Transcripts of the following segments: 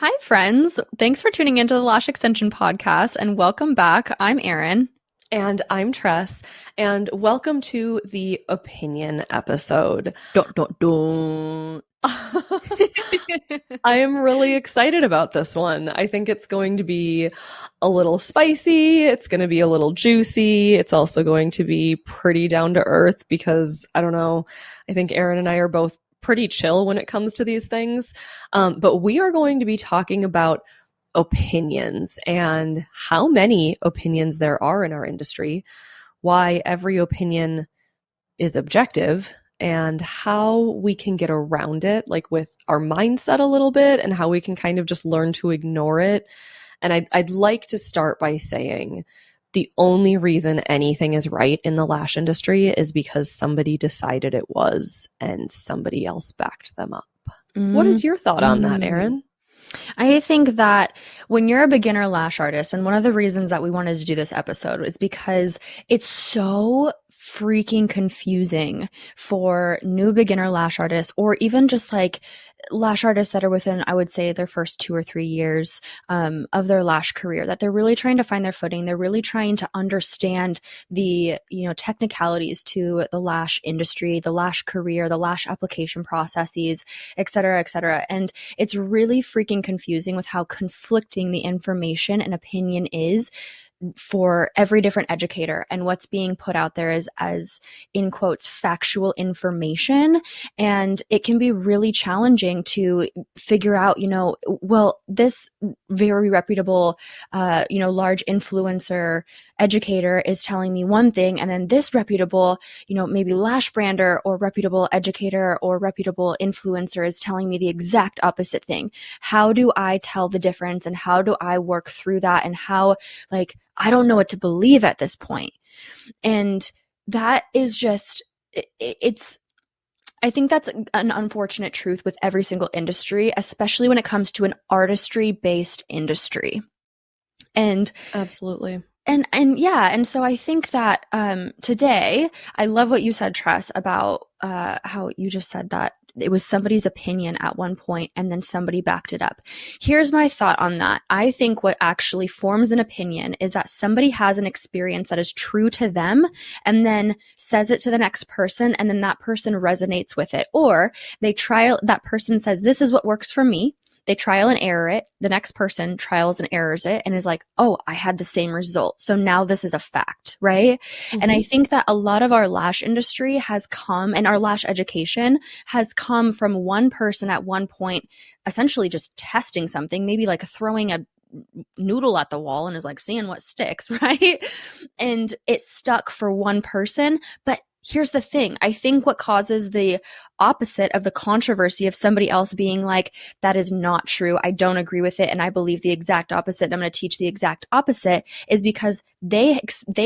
Hi, friends. Thanks for tuning into the Lash Extension podcast and welcome back. I'm Erin. And I'm Tress, and welcome to the opinion episode. Dun. I am really excited about this one. I think it's going to be a little spicy. It's going to be a little juicy. It's also going to be pretty down to earth because, I don't know, I think Erin and I are both pretty chill when it comes to these things. But we are going to be talking about opinions and how many opinions there are in our industry, why every opinion is objective, and how we can get around it, like with our mindset a little bit, and how we can kind of just learn to ignore it. And I'd like to start by saying the only reason anything is right in the lash industry is because somebody decided it was and somebody else backed them up. What is your thought on that, Erin? I think that when you're a beginner lash artist, and one of the reasons that we wanted to do this episode is because it's so freaking confusing for new beginner lash artists, or even just like lash artists that are within, I would say, their first 2 or 3 years of their lash career, that they're really trying to find their footing. They're really trying to understand the, technicalities to the lash industry, the lash career, the lash application processes, et cetera, et cetera. And it's really freaking confusing with how conflicting the information and opinion is for every different educator, and what's being put out there is as in quotes factual information. And it can be really challenging to figure out, this very reputable large influencer educator is telling me one thing, and then this reputable maybe lash brander or reputable educator or reputable influencer is telling me the exact opposite thing. How do I tell the difference, and how do I work through that, and how, I don't know what to believe at this point. And that is just, I think that's an unfortunate truth with every single industry, especially when it comes to an artistry-based industry. And Absolutely. And so I think that today, I love what you said, Tress, about how you just said that it was somebody's opinion at one point and then somebody backed it up. Here's my thought on that. I think what actually forms an opinion is that somebody has an experience that is true to them and then says it to the next person, and then that person resonates with it. Or that person says, this is what works for me. They trial and error it. The next person trials and errors it and is like, oh, I had the same result. So now this is a fact, right? Mm-hmm. And I think that a lot of our lash industry has come, and our lash education has come from one person at one point, essentially just testing something, maybe like throwing a noodle at the wall and is like seeing what sticks, right? And it stuck for one person. But here's the thing. I think what causes the opposite of the controversy of somebody else being like, that is not true, I don't agree with it, and I believe the exact opposite, and I'm going to teach the exact opposite, is because they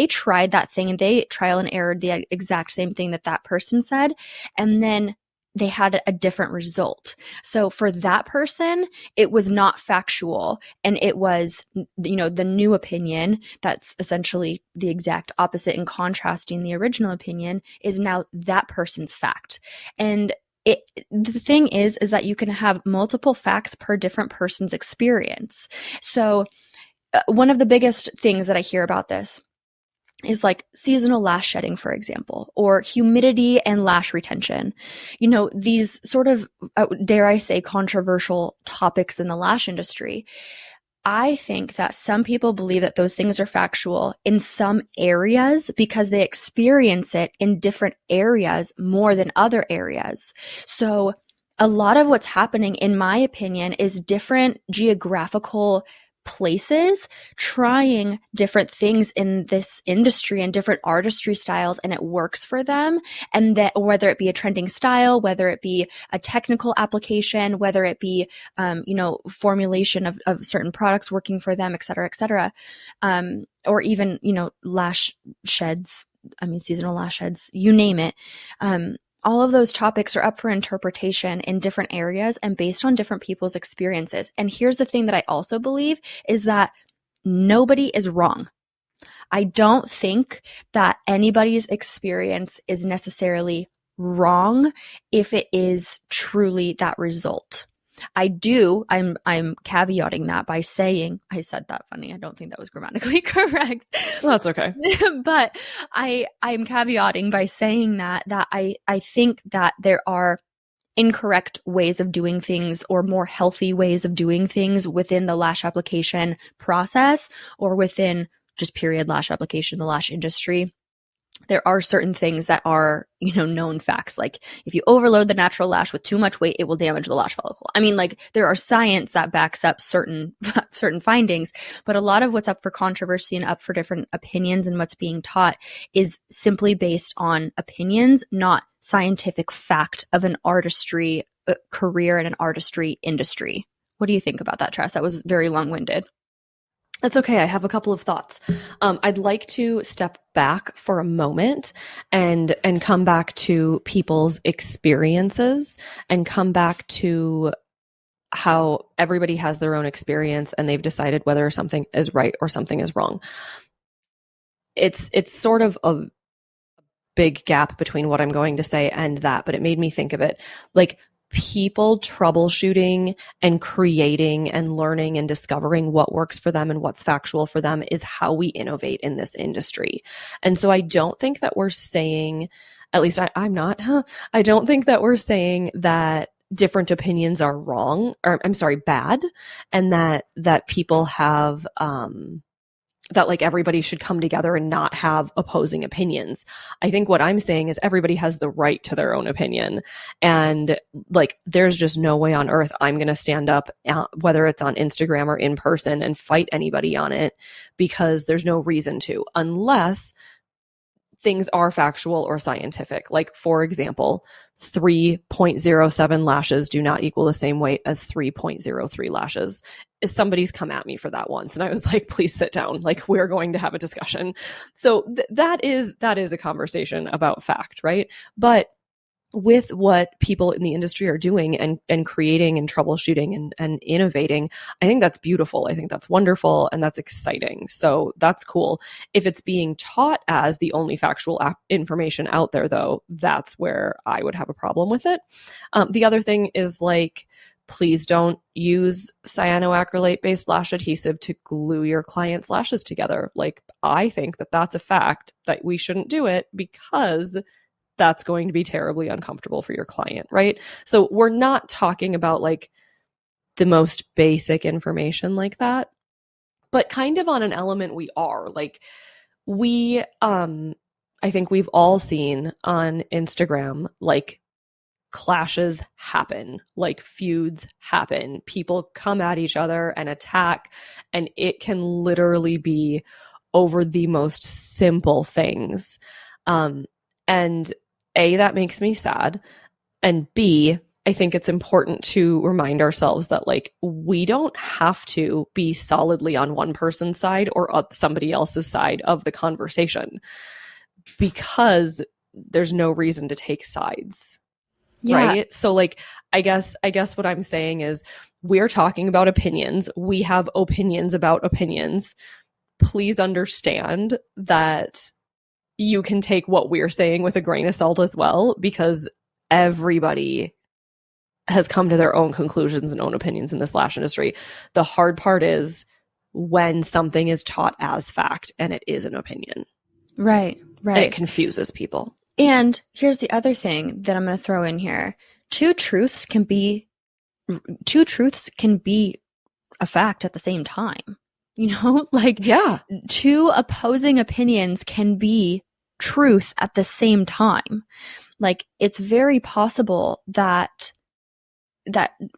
tried that thing and they trial and errored the exact same thing that person said, and then they had a different result. So for that person, it was not factual, and it was, the new opinion that's essentially the exact opposite and contrasting the original opinion is now that person's fact. And the thing is that you can have multiple facts per different person's experience. So one of the biggest things that I hear about this is like seasonal lash shedding, for example, or humidity and lash retention. These sort of, dare I say, controversial topics in the lash industry. I think that some people believe that those things are factual in some areas because they experience it in different areas more than other areas. So a lot of what's happening, in my opinion, is different geographical places trying different things in this industry and different artistry styles, and it works for them. And that whether it be a trending style, whether it be a technical application, whether it be formulation of certain products working for them, et cetera, or even lash sheds, seasonal lash sheds, you name it. All of those topics are up for interpretation in different areas and based on different people's experiences. And here's the thing that I also believe is that nobody is wrong. I don't think that anybody's experience is necessarily wrong if it is truly that result. I'm caveating that by saying, I said that funny. I don't think that was grammatically correct. Well, that's okay. But I'm caveating by saying that I think that there are incorrect ways of doing things or more healthy ways of doing things within the lash application process or within just period lash application, the lash industry. There are certain things that are, known facts. Like if you overload the natural lash with too much weight, it will damage the lash follicle. I mean, like there are science that backs up certain findings, but a lot of what's up for controversy and up for different opinions and what's being taught is simply based on opinions, not scientific fact of an artistry career and an artistry industry. What do you think about that, Tress? That was very long-winded. That's okay. I have a couple of thoughts. I'd like to step back for a moment and come back to people's experiences and come back to how everybody has their own experience and they've decided whether something is right or something is wrong. It's sort of a big gap between what I'm going to say and that, but it made me think of it like people troubleshooting and creating and learning and discovering what works for them and what's factual for them is how we innovate in this industry. And so I don't think that we're saying, at least I'm not, I don't think that we're saying that different opinions are wrong, or I'm sorry, bad, and that people have, that like everybody should come together and not have opposing opinions. I think what I'm saying is everybody has the right to their own opinion. And like, there's just no way on earth I'm going to stand up, whether it's on Instagram or in person, and fight anybody on it, because there's no reason to, unless things are factual or scientific. Like, for example, 3.07 lashes do not equal the same weight as 3.03 lashes. Somebody's come at me for that once, and I was like, please sit down. Like, we're going to have a discussion. So that is a conversation about fact, right? But with what people in the industry are doing and creating and troubleshooting and innovating, I think that's beautiful. I think that's wonderful and that's exciting. So that's cool. If it's being taught as the only factual information out there, though, that's where I would have a problem with it. The other thing is, like, please don't use cyanoacrylate-based lash adhesive to glue your client's lashes together. Like, I think that that's a fact that we shouldn't do it, because that's going to be terribly uncomfortable for your client, right? So we're not talking about like the most basic information like that, but kind of on an element we are. Like, we, I think we've all seen on Instagram, like, clashes happen, like feuds happen. People come at each other and attack, and it can literally be over the most simple things. And A, that makes me sad. And B, I think it's important to remind ourselves that, like, we don't have to be solidly on one person's side or somebody else's side of the conversation, because there's no reason to take sides. Yeah. Right? So, like, I guess what I'm saying is, we're talking about opinions. We have opinions about opinions. Please understand that you can take what we're saying with a grain of salt as well, because everybody has come to their own conclusions and own opinions in this lash industry. The hard part is when something is taught as fact and it is an opinion. Right. And it confuses people. And here's the other thing that I'm going to throw in here. Two truths can be a fact at the same time. Like, yeah, two opposing opinions can be truth at the same time. Like, it's very possible that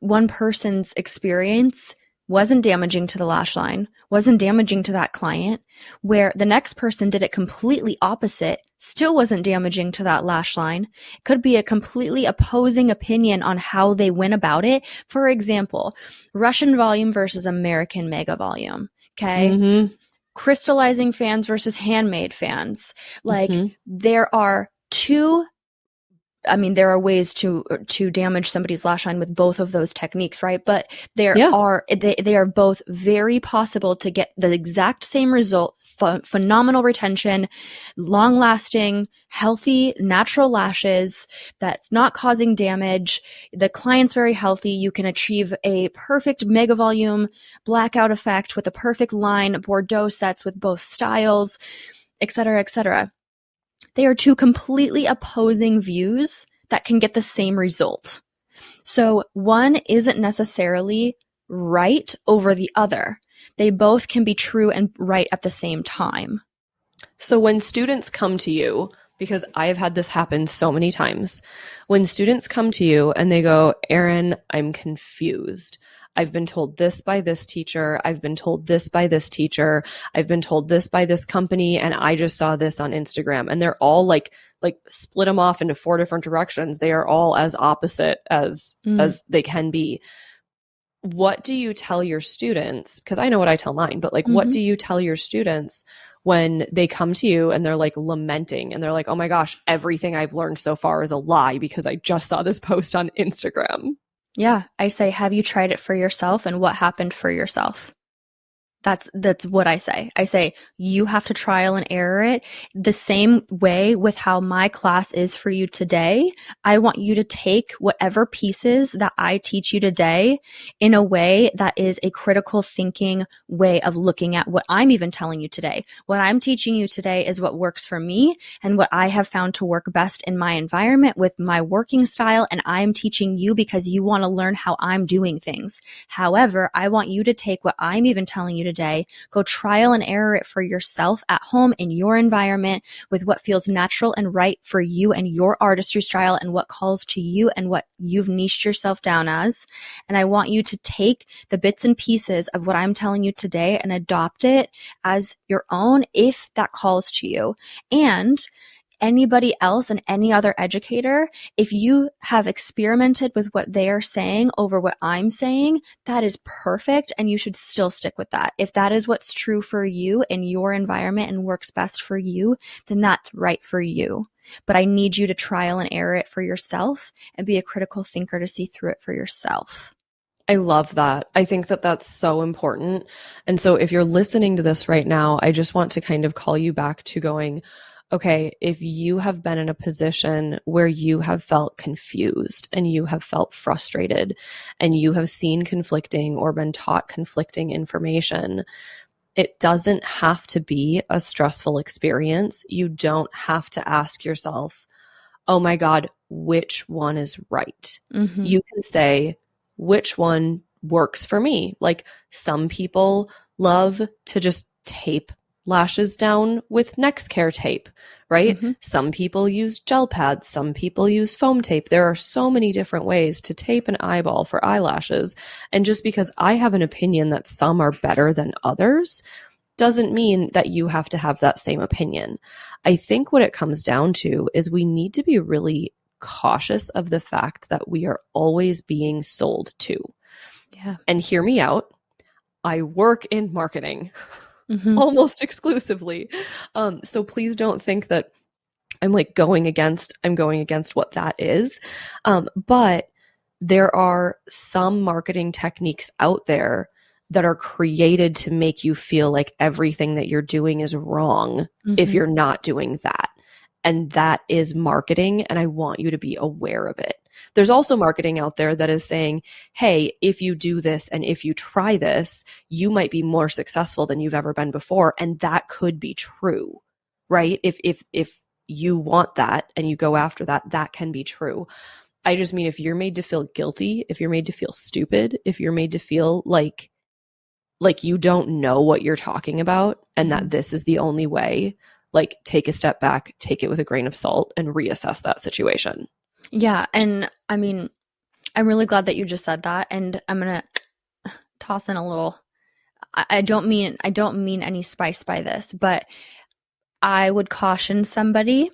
one person's experience wasn't damaging to the lash line, wasn't damaging to that client, where the next person did it completely opposite, still wasn't damaging to that lash line. It could be a completely opposing opinion on how they went about it. For example, Russian volume versus American mega volume. Okay. Mm-hmm. Crystallizing fans versus handmade fans. Like, there are two I mean, there are ways to damage somebody's lash line with both of those techniques, right? But they are both very possible to get the exact same result, phenomenal retention, long-lasting, healthy, natural lashes that's not causing damage. The client's very healthy. You can achieve a perfect mega volume blackout effect with a perfect line, Bordeaux sets with both styles, et cetera, et cetera. They are two completely opposing views that can get the same result. So one isn't necessarily right over the other. They both can be true and right at the same time. So when students come to you, because I've had this happen so many times, when students come to you and they go, Erin, I'm confused. I've been told this by this teacher. I've been told this by this teacher. I've been told this by this company. And I just saw this on Instagram. And they're all like split them off into 4 different directions. They are all as opposite as they can be. What do you tell your students? Because I know what I tell mine, but like, what do you tell your students when they come to you and they're like lamenting and they're like, oh my gosh, everything I've learned so far is a lie because I just saw this post on Instagram? Yeah, I say, have you tried it for yourself and what happened for yourself? That's what I say. I say, you have to trial and error it the same way with how my class is for you today. I want you to take whatever pieces that I teach you today in a way that is a critical thinking way of looking at what I'm even telling you today. What I'm teaching you today is what works for me and what I have found to work best in my environment with my working style. And I'm teaching you because you want to learn how I'm doing things. However, I want you to take what I'm even telling you today, go trial and error it for yourself at home in your environment with what feels natural and right for you and your artistry style and what calls to you and what you've niched yourself down as. And I want you to take the bits and pieces of what I'm telling you today and adopt it as your own if that calls to you. And anybody else and any other educator, if you have experimented with what they are saying over what I'm saying, that is perfect and you should still stick with that. If that is what's true for you in your environment and works best for you, then that's right for you. But I need you to trial and error it for yourself and be a critical thinker to see through it for yourself. I love that. I think that that's so important. And so if you're listening to this right now, I just want to kind of call you back to going, okay, if you have been in a position where you have felt confused and you have felt frustrated and you have seen conflicting or been taught conflicting information, it doesn't have to be a stressful experience. You don't have to ask yourself, oh my God, which one is right? You can say, which one works for me? Like some people love to just tape lashes down with Nextcare tape, right? Some people use gel pads. Some people use foam tape. There are so many different ways to tape an eyeball for eyelashes. And just because I have an opinion that some are better than others doesn't mean that you have to have that same opinion. I think what it comes down to is we need to be really cautious of the fact that we are always being sold to. Yeah. And hear me out. I work in marketing. Almost exclusively. So please don't think that I'm going against what that is. But there are some marketing techniques out there that are created to make you feel like everything that you're doing is wrong if you're not doing that. And that is marketing. And I want you to be aware of it. There's also marketing out there that is saying, hey, if you do this and if you try this, you might be more successful than you've ever been before. And that could be true, right? If you want that and you go after that, that can be true. I just mean if you're made to feel guilty, if you're made to feel stupid, if you're made to feel like you don't know what you're talking about and that this is the only way, like take a step back, take it with a grain of salt and reassess that situation. Yeah. And I mean, I'm really glad that you just said that. And I'm going to toss in a little, I don't mean any spice by this, but I would caution somebody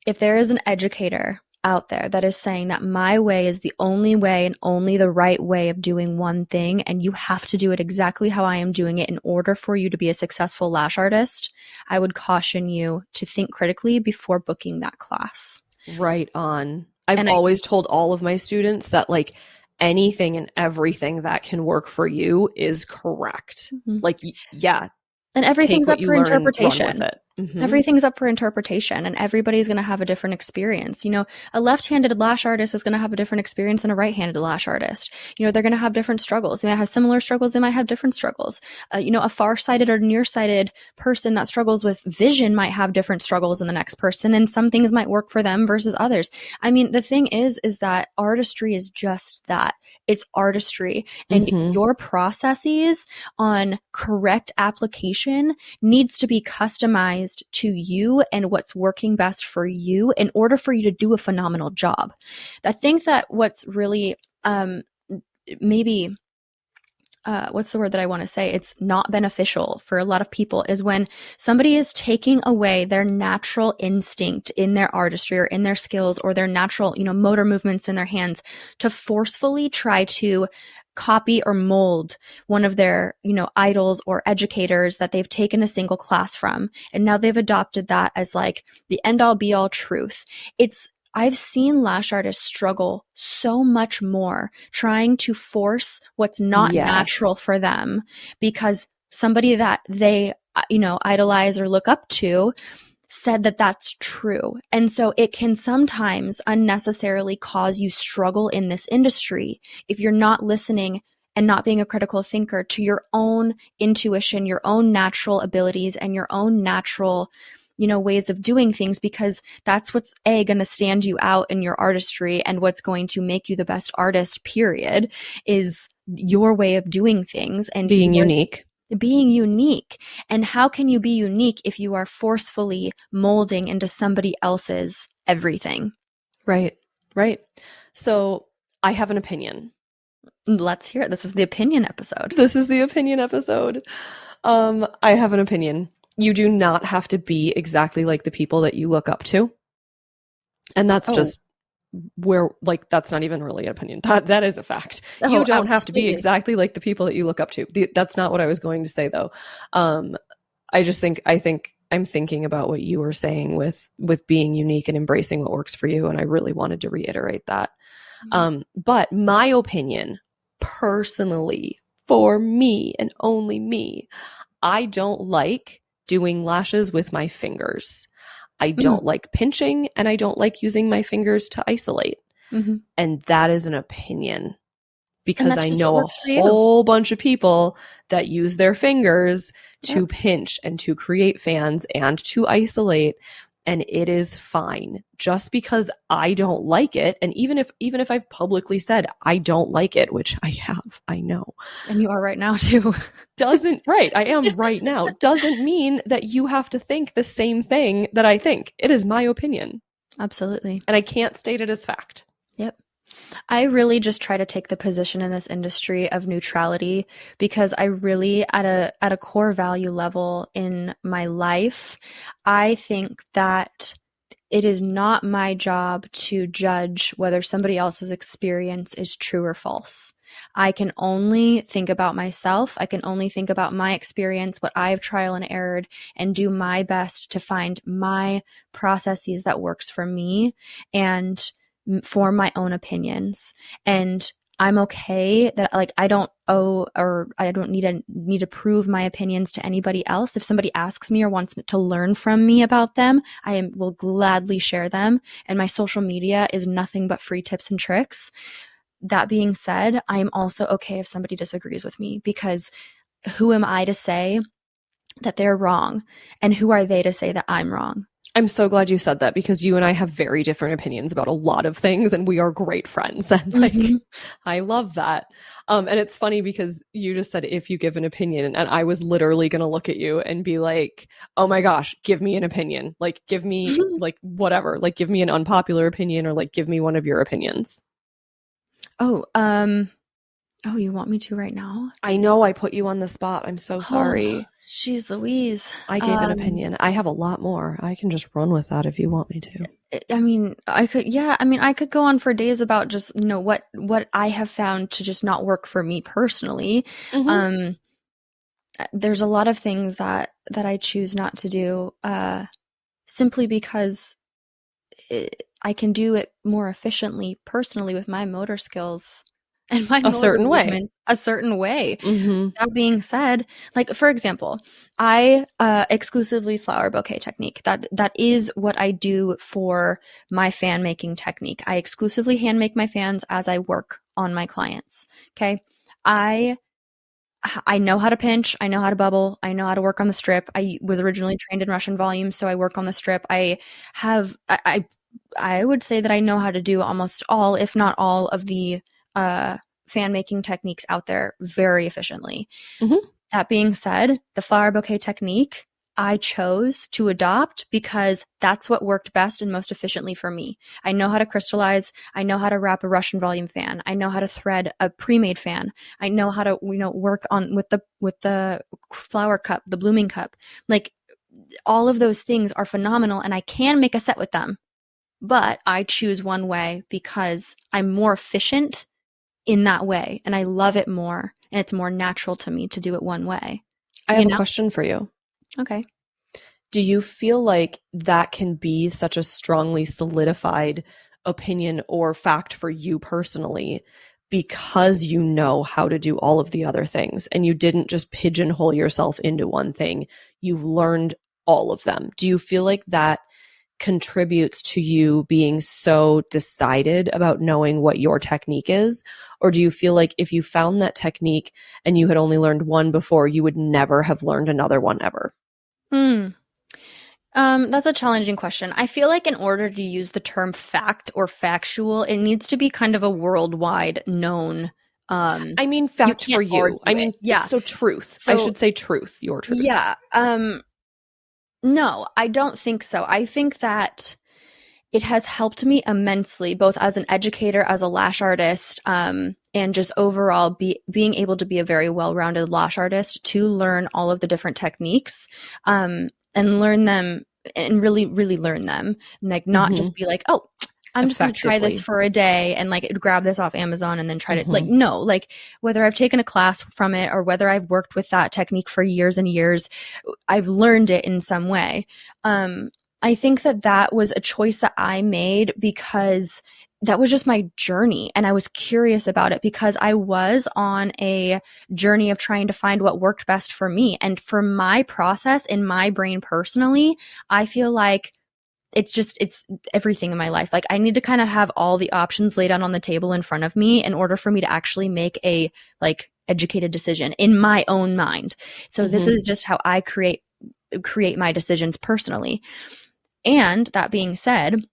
if there is an educator out there that is saying that my way is the only way and only the right way of doing one thing, and you have to do it exactly how I am doing it in order for you to be a successful lash artist, I would caution you to think critically before booking that class. Right on. I've And always told all of my students that like anything and everything that can work for you is correct. Mhm. Like, yeah, And take everything's what up you for learn, run with interpretation. it. Mm-hmm. Everything's up for interpretation, and everybody's going to have a different experience. You know, a left-handed lash artist is going to have a different experience than a right-handed lash artist. You know, they're going to have different struggles. They might have similar struggles. They might have different struggles. You know, a far-sighted or nearsighted person that struggles with vision might have different struggles than the next person, and some things might work for them versus others. I mean, the thing is that artistry is just that. It's artistry, and Mm-hmm. your processes on correct application needs to be customized to you and what's working best for you in order for you to do a phenomenal job. I think that what's really maybe what's the word that I want to say? It's not beneficial for a lot of people is when somebody is taking away their natural instinct in their artistry or in their skills or their natural, you know, motor movements in their hands to forcefully try to copy or mold one of their, you know, idols or educators that they've taken a single class from. And now they've adopted that as like the end all be all truth. I've seen lash artists struggle so much more trying to force what's not natural Yes. for them because somebody that they, you know, idolize or look up to said that that's true. And so it can sometimes unnecessarily cause you struggle in this industry if you're not listening and not being a critical thinker to your own intuition, your own natural abilities, and your own natural, you know, ways of doing things, because that's what's going to stand you out in your artistry, and what's going to make you the best artist, period, is your way of doing things and Being unique. being unique. And how can you be unique if you are forcefully molding into somebody else's everything? Right. Right. So I have an opinion. Let's hear it. This is the opinion episode. This is the opinion episode. I have an opinion. You do not have to be exactly like the people that you look up to. And that's just where, like, that's not even really an opinion. That is a fact. You don't have to be exactly like the people that you look up to. That's not what I was going to say, though. I think I'm thinking about what you were saying with being unique and embracing what works for you. And I really wanted to reiterate that. But my opinion, personally, for me and only me, I don't like doing lashes with my fingers. I don't like pinching, and I don't like using my fingers to isolate. Mm-hmm. And that is an opinion, because I know a whole whole bunch of people that use their fingers to pinch and to create fans and to isolate. And it is fine. Just because I don't like it, and even if I've publicly said I don't like it, which I have, I know. And you are right now too. I am right now. Doesn't mean that you have to think the same thing that I think. It is my opinion. Absolutely. And I can't state it as fact. Yep. I really just try to take the position in this industry of neutrality, because I really, at a core value level in my life, I think that it is not my job to judge whether somebody else's experience is true or false. I can only think about myself. I can only think about my experience, what I've trial and errored, and do my best to find my processes that works for me and form my own opinions. And I'm okay that, like, I don't owe, or I don't need to prove my opinions to anybody else. If somebody asks me or wants to learn from me about them, will gladly share them. And my social media is nothing but free tips and tricks. That being said, I am also okay if somebody disagrees with me, because who am I to say that they're wrong? And who are they to say that I'm wrong? I'm so glad you said that, because you and I have very different opinions about a lot of things, and we are great friends. And like, I love that. And it's funny because you just said, if you give an opinion, and I was literally going to look at you and be like, oh my gosh, give me an opinion. Like, give me like whatever, like give me an unpopular opinion, or like, give me one of your opinions. Oh, you want me to right now? I know I put you on the spot. I'm so sorry. Jeez Louise. I gave an opinion. I have a lot more. I can just run with that if you want me to. I mean, I could go on for days about just, you know, what I have found to just not work for me personally. Mm-hmm. There's a lot of things that I choose not to do, simply because I can do it more efficiently personally with my motor skills and my A motor certain way. movements a certain way. Mm-hmm. That being said, like for example, I exclusively flower bouquet technique. That is what I do for my fan making technique. I exclusively hand make my fans as I work on my clients. Okay. I know how to pinch, I know how to bubble, I know how to work on the strip. I was originally trained in Russian volume, so I work on the strip. I would say that I know how to do almost all, if not all, of the fan making techniques out there very efficiently. Mm-hmm. That being said, the flower bouquet technique I chose to adopt because that's what worked best and most efficiently for me. I know how to crystallize. I know how to wrap a Russian volume fan. I know how to thread a pre-made fan. I know how to, work on with the flower cup, the blooming cup. Like all of those things are phenomenal and I can make a set with them. But I choose one way because I'm more efficient in that way and I love it more and it's more natural to me to do it one way. I have a question for you. Okay. Do you feel like that can be such a strongly solidified opinion or fact for you personally because you know how to do all of the other things and you didn't just pigeonhole yourself into one thing? You've learned all of them. Do you feel like that contributes to you being so decided about knowing what your technique is? Or do you feel like if you found that technique and you had only learned one before, you would never have learned another one ever? That's a challenging question. I feel like in order to use the term fact or factual, it needs to be kind of a worldwide known. I mean, fact for you. I mean, yeah. So truth. So, I should say truth, your truth. Yeah. No, I don't think so. I think that it has helped me immensely, both as an educator, as a lash artist, and just overall being able to be a very well-rounded lash artist to learn all of the different techniques, and learn them and really, really learn them. Like not just be like, oh, I'm just going to try this for a day and like grab this off Amazon and then try to like, no, like whether I've taken a class from it or whether I've worked with that technique for years and years, I've learned it in some way. I think that was a choice that I made because that was just my journey and I was curious about it because I was on a journey of trying to find what worked best for me. And for my process in my brain personally, I feel like it's everything in my life. Like I need to kind of have all the options laid out on the table in front of me in order for me to actually make a like educated decision in my own mind. So this is just how I create my decisions personally. And that being said,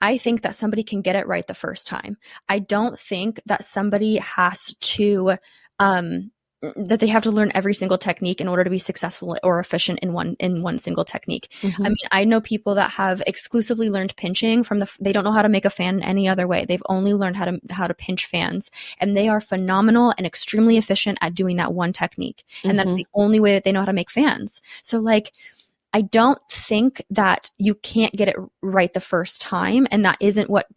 I think that somebody can get it right the first time. I don't think that somebody has to that they have to learn every single technique in order to be successful or efficient in one single technique. I mean, I know people that have exclusively learned pinching they don't know how to make a fan any other way. They've only learned how to pinch fans, and they are phenomenal and extremely efficient at doing that one technique. And that's the only way that they know how to make fans. So like, I don't think that you can't get it right the first time and that isn't what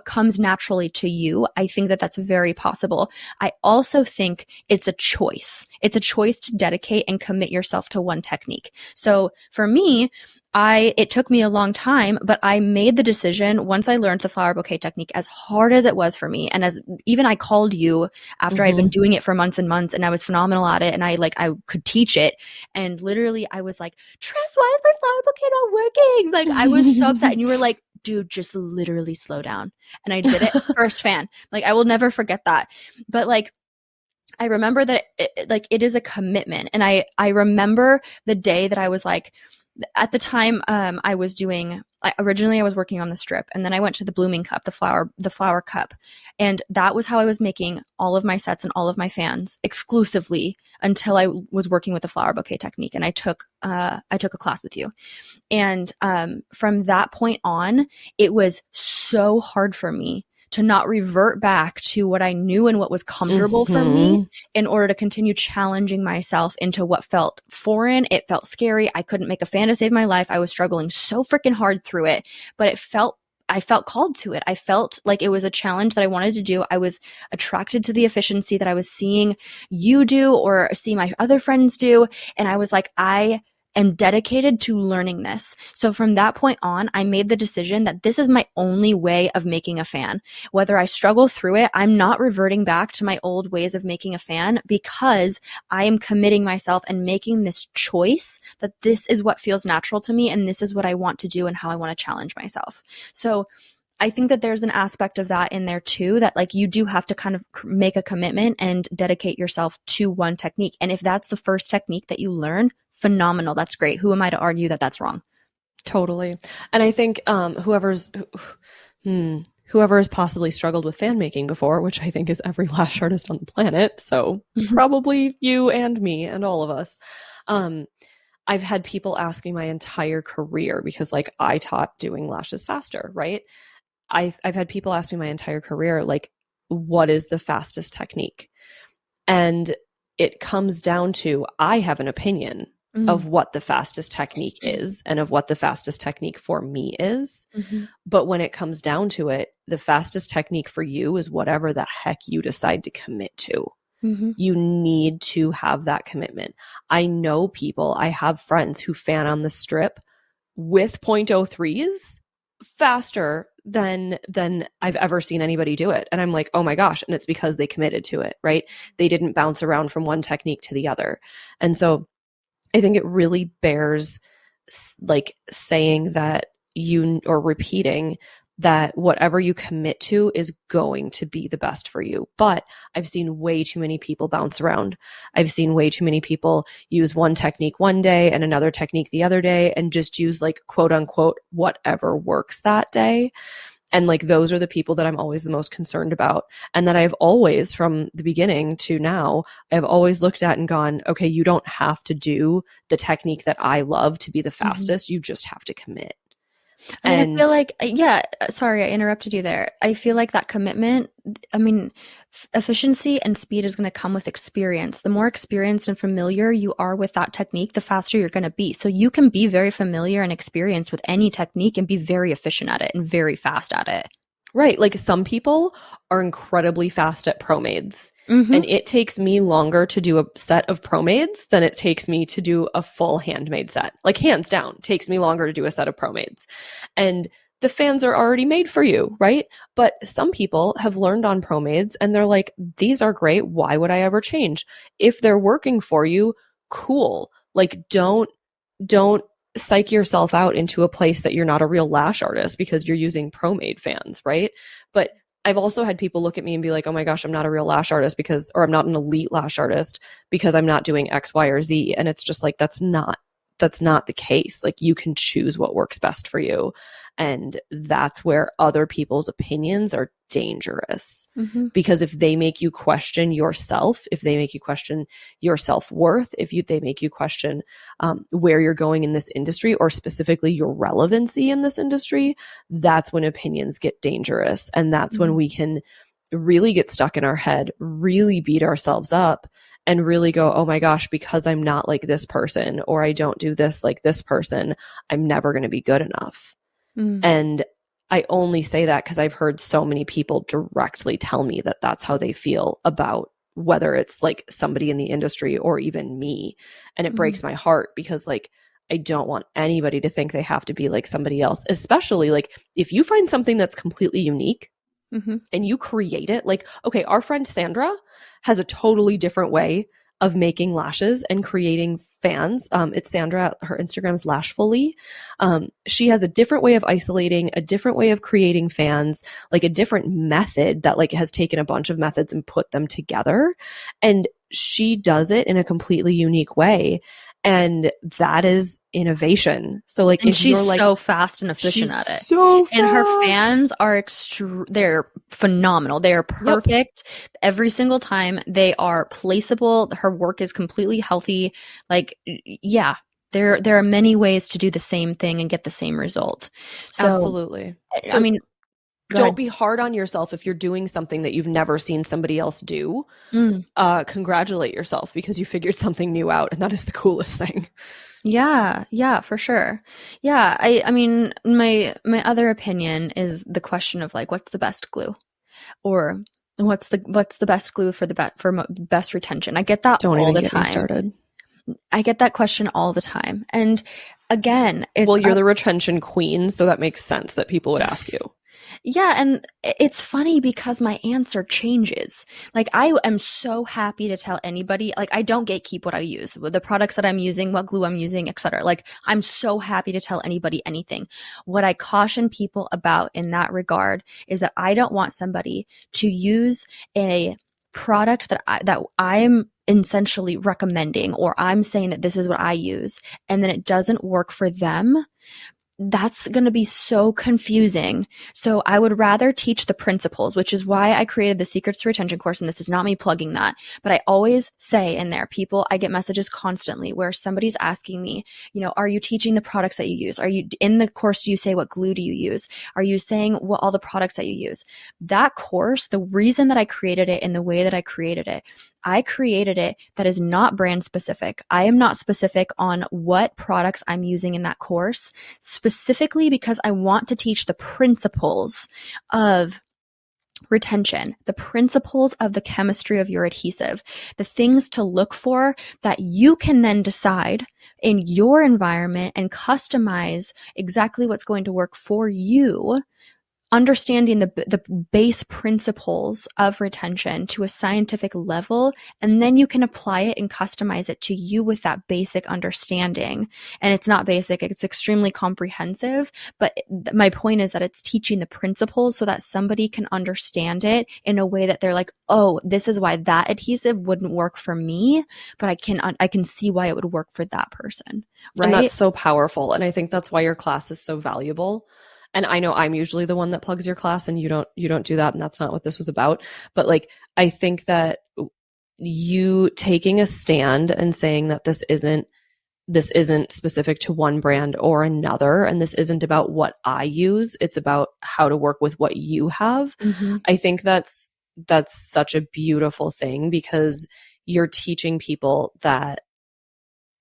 comes naturally to you. I think that that's very possible. I also think it's a choice. It's a choice to dedicate and commit yourself to one technique. So for me, it took me a long time, but I made the decision once I learned the flower bouquet technique, as hard as it was for me. And as even I called you after I'd been doing it for months and months and I was phenomenal at it and I could teach it. And literally I was like, Tress, why is my flower bouquet not working? Like I was so upset. And you were like, dude, just literally slow down. And I did it first fan. Like I will never forget that. But like, I remember that it is a commitment. And I remember the day that I was like, at the time, originally I was working on the strip and then I went to the blooming cup, the flower cup. And that was how I was making all of my sets and all of my fans exclusively until I was working with the flower bouquet technique. And I took a class with you. And from that point on, it was so hard for me to not revert back to what I knew and what was comfortable for me in order to continue challenging myself into what felt foreign. It felt scary. I couldn't make a fan to save my life. I was struggling so freaking hard through it, but I felt called to it. I felt like it was a challenge that I wanted to do. I was attracted to the efficiency that I was seeing you do or see my other friends do. And I was like, I am dedicated to learning this. So from that point on, I made the decision that this is my only way of making a fan. Whether I struggle through it, I'm not reverting back to my old ways of making a fan, because I am committing myself and making this choice that this is what feels natural to me and this is what I want to do and how I want to challenge myself. So I think that there's an aspect of that in there too, that like you do have to kind of make a commitment and dedicate yourself to one technique. And if that's the first technique that you learn, phenomenal. That's great. Who am I to argue that that's wrong? Totally. And I think whoever has possibly struggled with fan making before, which I think is every lash artist on the planet, so probably you and me and all of us, I've had people ask me my entire career, because like I taught doing lashes faster, right? I've had people ask me my entire career, like, what is the fastest technique? And it comes down to, I have an opinion of what the fastest technique is and of what the fastest technique for me is. But when it comes down to it, the fastest technique for you is whatever the heck you decide to commit to. You need to have that commitment. I know people, I have friends who fan on the strip with 0.03s faster than I've ever seen anybody do it. And I'm like, oh my gosh. And it's because they committed to it, right? They didn't bounce around from one technique to the other. And so I think it really bears like saying that or repeating that whatever you commit to is going to be the best for you. But I've seen way too many people bounce around. I've seen way too many people use one technique one day and another technique the other day and just use like quote unquote whatever works that day. And like those are the people that I'm always the most concerned about. And that I've always, from the beginning to now, I've always looked at and gone, okay, you don't have to do the technique that I love to be the fastest. You just have to commit. I feel like, yeah, sorry, I interrupted you there. I feel like that commitment, I mean, efficiency and speed is going to come with experience. The more experienced and familiar you are with that technique, the faster you're going to be. So you can be very familiar and experienced with any technique and be very efficient at it and very fast at it. Right. Like some people are incredibly fast at promades. And it takes me longer to do a set of promades than it takes me to do a full handmade set. Like hands down, takes me longer to do a set of promades. And the fans are already made for you, right? But some people have learned on promades and they're like, these are great. Why would I ever change? If they're working for you, cool. Like don't psych yourself out into a place that you're not a real lash artist because you're using promade fans, right? But I've also had people look at me and be like, oh my gosh, I'm not a real lash artist or I'm not an elite lash artist because I'm not doing X, Y, or Z. And it's just like, that's not the case. Like you can choose what works best for you. And that's where other people's opinions are dangerous because if they make you question yourself, if they make you question your self-worth, they make you question where you're going in this industry or specifically your relevancy in this industry, that's when opinions get dangerous. And that's when we can really get stuck in our head, really beat ourselves up and really go, oh my gosh, because I'm not like this person or I don't do this like this person, I'm never going to be good enough. And I only say that because I've heard so many people directly tell me that that's how they feel about whether it's like somebody in the industry or even me. And it breaks my heart because like, I don't want anybody to think they have to be like somebody else, especially like if you find something that's completely unique and you create it. Like, okay, our friend Sandra has a totally different way of making lashes and creating fans. It's Sandra, her Instagram is Lashfully. She has a different way of isolating, a different way of creating fans, like a different method that like has taken a bunch of methods and put them together. And she does it in a completely unique way. And that is innovation. So like, and if she's you're like, so fast and efficient at it. So fast. And her fans are they're phenomenal. They are perfect every single time. They are placeable. Her work is completely healthy. Like, yeah, there are many ways to do the same thing and get the same result. So, absolutely. So, I mean, don't be hard on yourself if you're doing something that you've never seen somebody else do. Congratulate yourself because you figured something new out, and that is the coolest thing. Yeah, for sure. Yeah, I mean, my other opinion is the question of like, what's the best glue, or what's the best glue for best retention? I get that all the time. Started. I get that question all the time. And again, well, you're the retention queen, so that makes sense that people would ask you. Yeah, and it's funny because my answer changes. Like, I am so happy to tell anybody, like, I don't gatekeep what I use, the products that I'm using, what glue I'm using, etc. Like, I'm so happy to tell anybody anything. What I caution people about in that regard is that I don't want somebody to use a product that I'm essentially recommending, or I'm saying that this is what I use, and then it doesn't work for them. That's going to be so confusing. So I would rather teach the principles, which is why I created the Secrets to Retention course. And this is not me plugging that, but I always say in there, I get messages constantly where somebody's asking me, are you teaching the products that you use? Are you in the course? Do you say what glue do you use? Are you saying what all the products that you use? That course, the reason that I created it in the way that I created it that is not brand specific. I am not specific on what products I'm using in that course, specifically because I want to teach the principles of retention, the principles of the chemistry of your adhesive, the things to look for that you can then decide in your environment and customize exactly what's going to work for you. Understanding the base principles of retention to a scientific level, and then you can apply it and customize it to you with that basic understanding. And it's not basic, it's extremely comprehensive, but my point is that it's teaching the principles so that somebody can understand it in a way that they're like, oh, this is why that adhesive wouldn't work for me, but I can see why it would work for that person, right? And that's so powerful. And I think that's why your class is so valuable. And I know I'm usually the one that plugs your class, and you don't do that, and that's not what this was about. But like, I think that you taking a stand and saying that this isn't specific to one brand or another, and this isn't about what I use, it's about how to work with what you have. Mm-hmm. I think that's such a beautiful thing, because you're teaching people that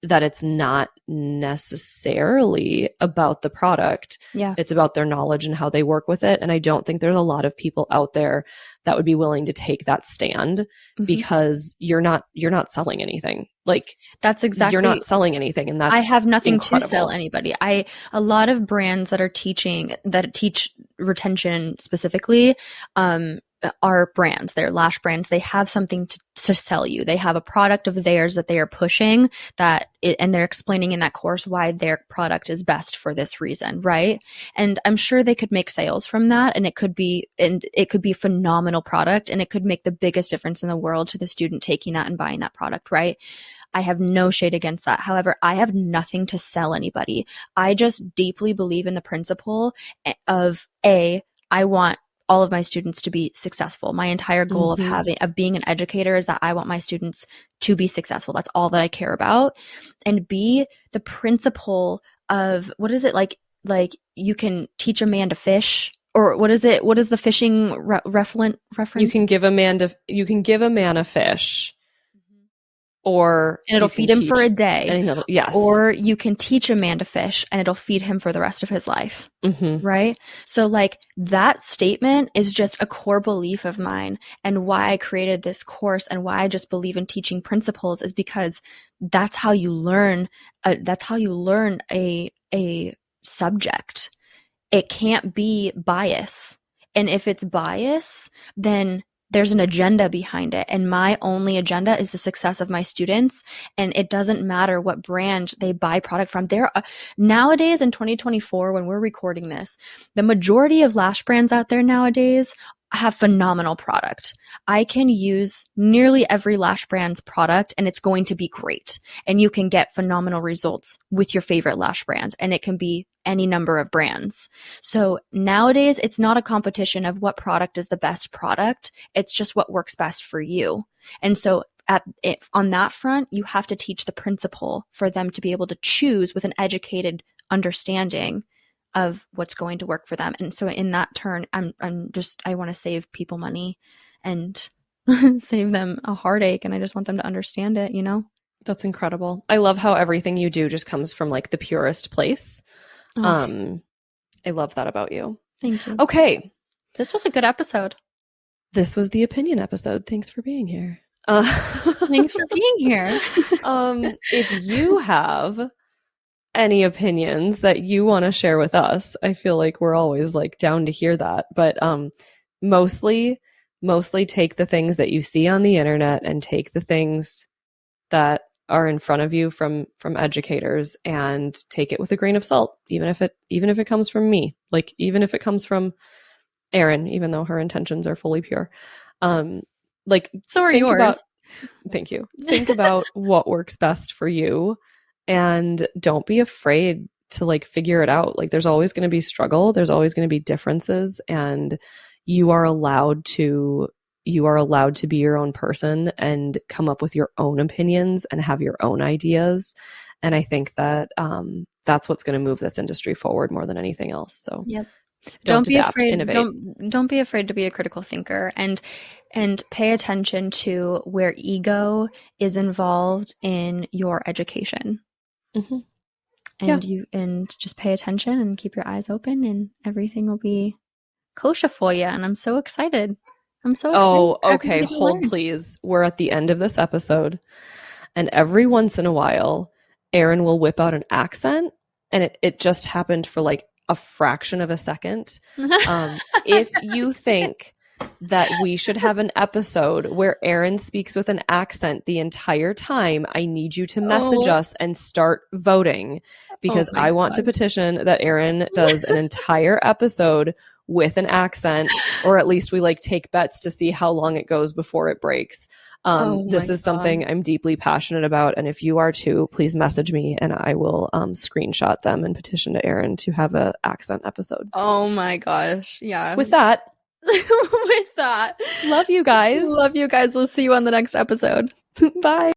it's not necessarily about the product. Yeah. It's about their knowledge and how they work with it. And I don't think there's a lot of people out there that would be willing to take that stand, mm-hmm. because you're not selling anything. Like, that's exactly, you're not selling anything. And that's, I have nothing incredible. To sell anybody. A lot of brands that teach retention specifically, are brands. They're lash brands. They have something to sell you. They have a product of theirs that they are pushing and they're explaining in that course why their product is best for this reason, right? And I'm sure they could make sales from that, and it could be a phenomenal product, and it could make the biggest difference in the world to the student taking that and buying that product, right? I have no shade against that. However, I have nothing to sell anybody. I just deeply believe in the principle of I want all of my students to be successful. My entire goal mm-hmm. of being an educator is that I want my students to be successful. That's all that I care about. And B, the principle of, what is it like you can teach a man to fish, or what is it? What is the fishing reference? You can give a man a fish. And it'll feed him for a day. Yes. Or you can teach a man to fish and it'll feed him for the rest of his life. Mm-hmm. Right? So like, that statement is just a core belief of mine, and why I created this course and why I just believe in teaching principles is because that's how you learn. That's how you learn a subject. It can't be bias. And if it's bias, then there's an agenda behind it. And my only agenda is the success of my students. And it doesn't matter what brand they buy product from. Nowadays in 2024, when we're recording this, the majority of lash brands out there nowadays have phenomenal product. I can use nearly every lash brand's product and it's going to be great. And you can get phenomenal results with your favorite lash brand. And it can be any number of brands. So nowadays, it's not a competition of what product is the best product. It's just what works best for you. And so on that front, you have to teach the principle for them to be able to choose with an educated understanding of what's going to work for them. And so in that turn, I want to save people money and save them a heartache. And I just want them to understand it, That's incredible. I love how everything you do just comes from like the purest place. I love that about you. Thank you. Okay. This was a good episode. This was the opinion episode. Thanks for being here. Uh, Thanks for being here. If you have any opinions that you want to share with us, I feel like we're always like down to hear that. But mostly take the things that you see on the internet and take the things that are in front of you from educators and take it with a grain of salt, even if it comes from me, like even if it comes from Erin, even though her intentions are fully pure. Like, so are yours. Thank you. Think about what works best for you, and don't be afraid to like figure it out. Like, there's always going to be struggle, there's always going to be differences, and you are allowed to be your own person and come up with your own opinions and have your own ideas. And I think that that's what's going to move this industry forward more than anything else. So yep. Don't be adapt, afraid. innovate. Don't be afraid to be a critical thinker, and pay attention to where ego is involved in your education. Mm-hmm. And just pay attention and keep your eyes open, and everything will be kosher for you. And I'm so excited. Oh, okay. Hold, please. We're at the end of this episode, and every once in a while, Erin will whip out an accent, and it just happened for like a fraction of a second. If you think that we should have an episode where Erin speaks with an accent the entire time, I need you to message us and start voting, because I want to petition that Erin does an entire episode with an accent, or at least we like take bets to see how long it goes before it breaks. This is something I'm deeply passionate about, and if you are too, please message me and I will screenshot them and petition to Erin to have an accent episode. Oh my gosh. Yeah. With that, love you guys. We'll see you on the next episode. Bye.